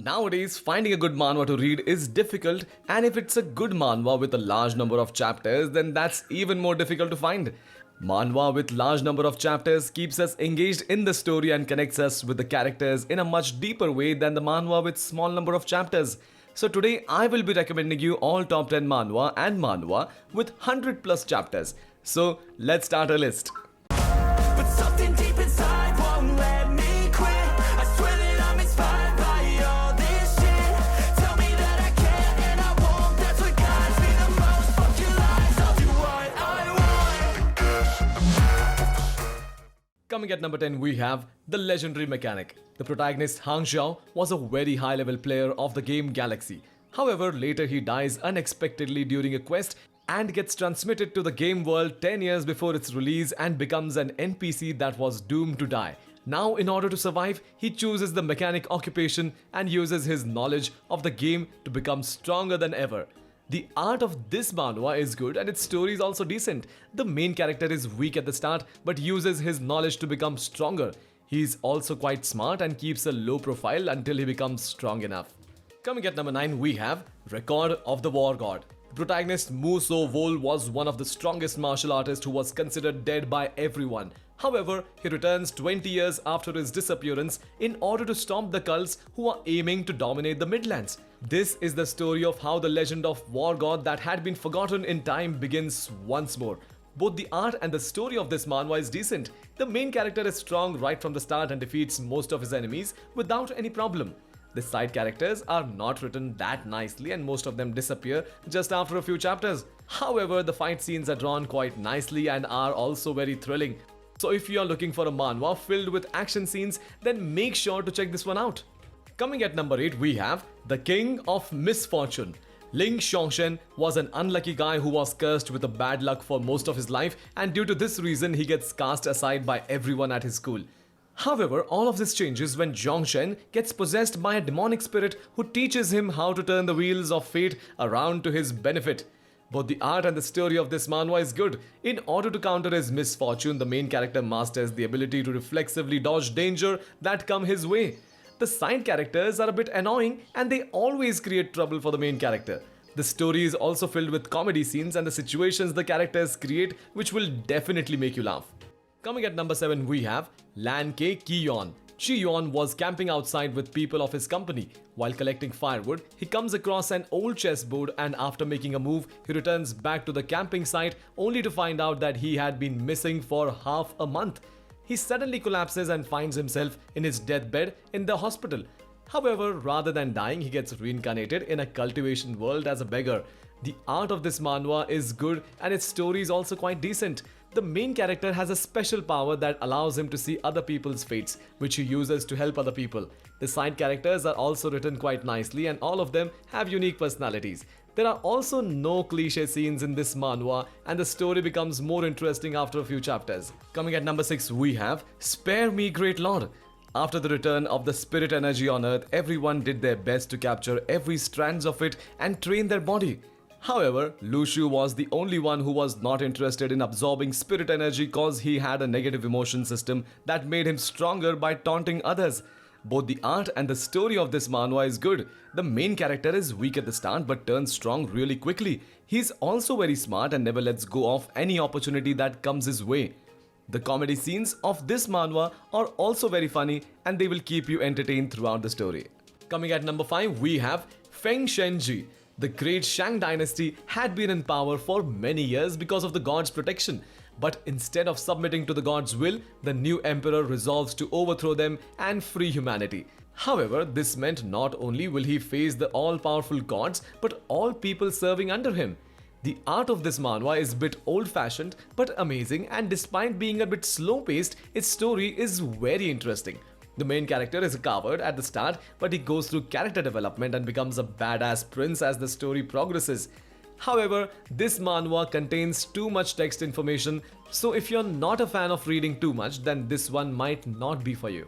Nowadays, finding a good manhwa to read is difficult, and if it's a good manhwa with a large number of chapters, then that's even more difficult to find. Manhwa with large number of chapters keeps us engaged in the story and connects us with the characters in a much deeper way than the manhwa with small number of chapters. So today I will be recommending you all top 10 manhwa and manhwa with 100 plus chapters. So let's start a list. But something deep inside won't let me quit. I swear that I'm inspired by all this shit. Tell me that I can and I won't. That's what guides me the most. Fuck your lies, I'll do what I want. Coming at number 10, we have the legendary mechanic. The protagonist Hang Xiao was a very high level player of the game Galaxy. However, later he dies unexpectedly during a quest and gets transmitted to the game world 10 years before its release and becomes an NPC that was doomed to die. Now, in order to survive, he chooses the mechanic occupation and uses his knowledge of the game to become stronger than ever. The art of this manhwa is good and its story is also decent. The main character is weak at the start but uses his knowledge to become stronger. He is also quite smart and keeps a low profile until he becomes strong enough. Coming at number 9, we have Record of the War God. The protagonist Mu So Vol was one of the strongest martial artists who was considered dead by everyone. However, he returns 20 years after his disappearance in order to stop the cults who are aiming to dominate the Midlands. This is the story of how the legend of War God that had been forgotten in time begins once more. Both the art and the story of this manhwa is decent. The main character is strong right from the start and defeats most of his enemies without any problem. The side characters are not written that nicely and most of them disappear just after a few chapters. However, the fight scenes are drawn quite nicely and are also very thrilling. So if you are looking for a manhwa filled with action scenes, then make sure to check this one out. Coming at number 8, we have The King of Misfortune. Ling Xiangshen was an unlucky guy who was cursed with a bad luck for most of his life, and due to this reason he gets cast aside by everyone at his school. However, all of this changes when Zhongshen gets possessed by a demonic spirit who teaches him how to turn the wheels of fate around to his benefit. Both the art and the story of this manhwa is good. In order to counter his misfortune, the main character masters the ability to reflexively dodge danger that come his way. The side characters are a bit annoying and they always create trouble for the main character. The story is also filled with comedy scenes and the situations the characters create which will definitely make you laugh. Coming at number 7, we have Lan Ke Kiyon. Chi-yon was camping outside with people of his company. While collecting firewood, he comes across an old chessboard and after making a move, he returns back to the camping site only to find out that he had been missing for half a month. He suddenly collapses and finds himself in his deathbed in the hospital. However, rather than dying, he gets reincarnated in a cultivation world as a beggar. The art of this manhwa is good and its story is also quite decent. The main character has a special power that allows him to see other people's fates, which he uses to help other people. The side characters are also written quite nicely and all of them have unique personalities. There are also no cliché scenes in this manhwa and the story becomes more interesting after a few chapters. Coming at number 6, we have Spare Me Great Lord. After the return of the spirit energy on Earth, everyone did their best to capture every strands of it and train their body. However, Lu Shu was the only one who was not interested in absorbing spirit energy cause he had a negative emotion system that made him stronger by taunting others. Both the art and the story of this manhwa is good. The main character is weak at the start but turns strong really quickly. He's also very smart and never lets go of any opportunity that comes his way. The comedy scenes of this manhwa are also very funny and they will keep you entertained throughout the story. Coming at number 5, we have Feng Shenji. The great Shang dynasty had been in power for many years because of the god's protection. But instead of submitting to the god's will, the new emperor resolves to overthrow them and free humanity. However, this meant not only will he face the all-powerful gods, but all people serving under him. The art of this manhwa is a bit old-fashioned but amazing, and despite being a bit slow-paced, its story is very interesting. The main character is a coward at the start, but he goes through character development and becomes a badass prince as the story progresses. However, this manhwa contains too much text information, so if you're not a fan of reading too much, then this one might not be for you.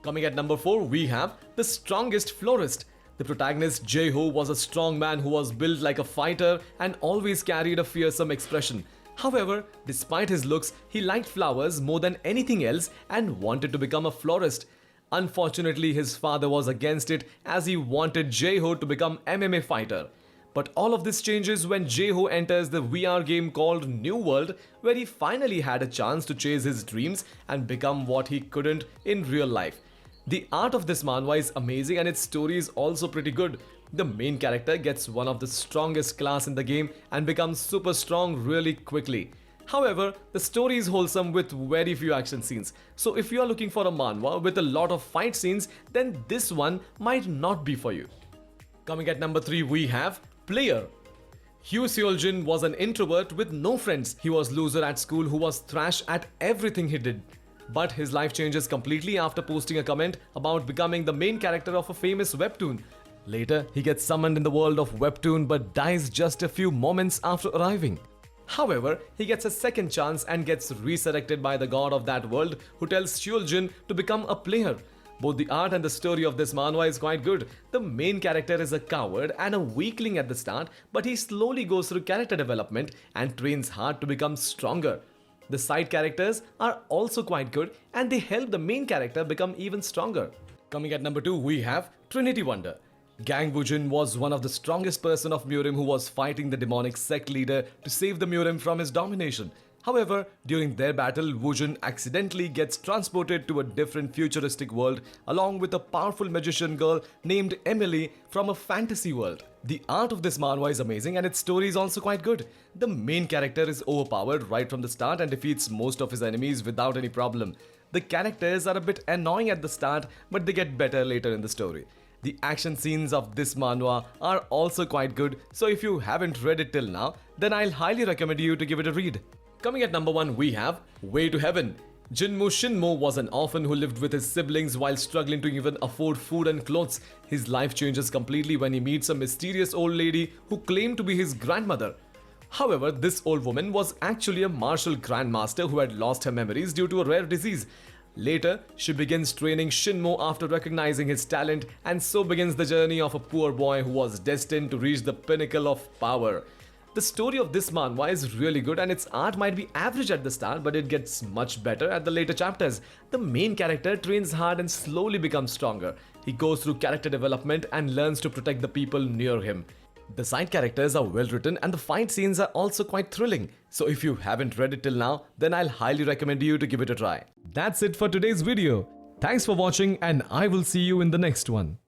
Coming at number 4, we have The Strongest Florist. The protagonist Jae-ho was a strong man who was built like a fighter and always carried a fearsome expression. However, despite his looks, he liked flowers more than anything else and wanted to become a florist. Unfortunately, his father was against it as he wanted Jae-ho to become MMA fighter. But all of this changes when Jae-ho enters the VR game called New World, where he finally had a chance to chase his dreams and become what he couldn't in real life. The art of this manhwa is amazing and its story is also pretty good. The main character gets one of the strongest class in the game and becomes super strong really quickly. However, the story is wholesome with very few action scenes. So if you are looking for a manhwa with a lot of fight scenes, then this one might not be for you. Coming at number 3, we have Player. Hugh Seoljin was an introvert with no friends. He was loser at school who was trash at everything he did. But his life changes completely after posting a comment about becoming the main character of a famous webtoon. Later, he gets summoned in the world of webtoon but dies just a few moments after arriving. However, he gets a second chance and gets resurrected by the god of that world who tells Seoljin to become a player. Both the art and the story of this manhwa is quite good. The main character is a coward and a weakling at the start, but he slowly goes through character development and trains hard to become stronger. The side characters are also quite good and they help the main character become even stronger. Coming at number 2, we have Trinity Wonder. Gang Wujin was one of the strongest person of Murim who was fighting the demonic sect leader to save the Murim from his domination. However, during their battle, Wujin accidentally gets transported to a different futuristic world along with a powerful magician girl named Emily from a fantasy world. The art of this manhwa is amazing and its story is also quite good. The main character is overpowered right from the start and defeats most of his enemies without any problem. The characters are a bit annoying at the start, but they get better later in the story. The action scenes of this manhwa are also quite good, so if you haven't read it till now, then I'll highly recommend you to give it a read. Coming at number 1, we have Way to Heaven. Jinmu Shinmo was an orphan who lived with his siblings while struggling to even afford food and clothes. His life changes completely when he meets a mysterious old lady who claimed to be his grandmother. However, this old woman was actually a martial grandmaster who had lost her memories due to a rare disease. Later, she begins training Shinmo after recognizing his talent, and so begins the journey of a poor boy who was destined to reach the pinnacle of power. The story of this manhwa is really good and its art might be average at the start, but it gets much better at the later chapters. The main character trains hard and slowly becomes stronger. He goes through character development and learns to protect the people near him. The side characters are well written and the fight scenes are also quite thrilling. So if you haven't read it till now, then I'll highly recommend you to give it a try. That's it for today's video. Thanks for watching and I will see you in the next one.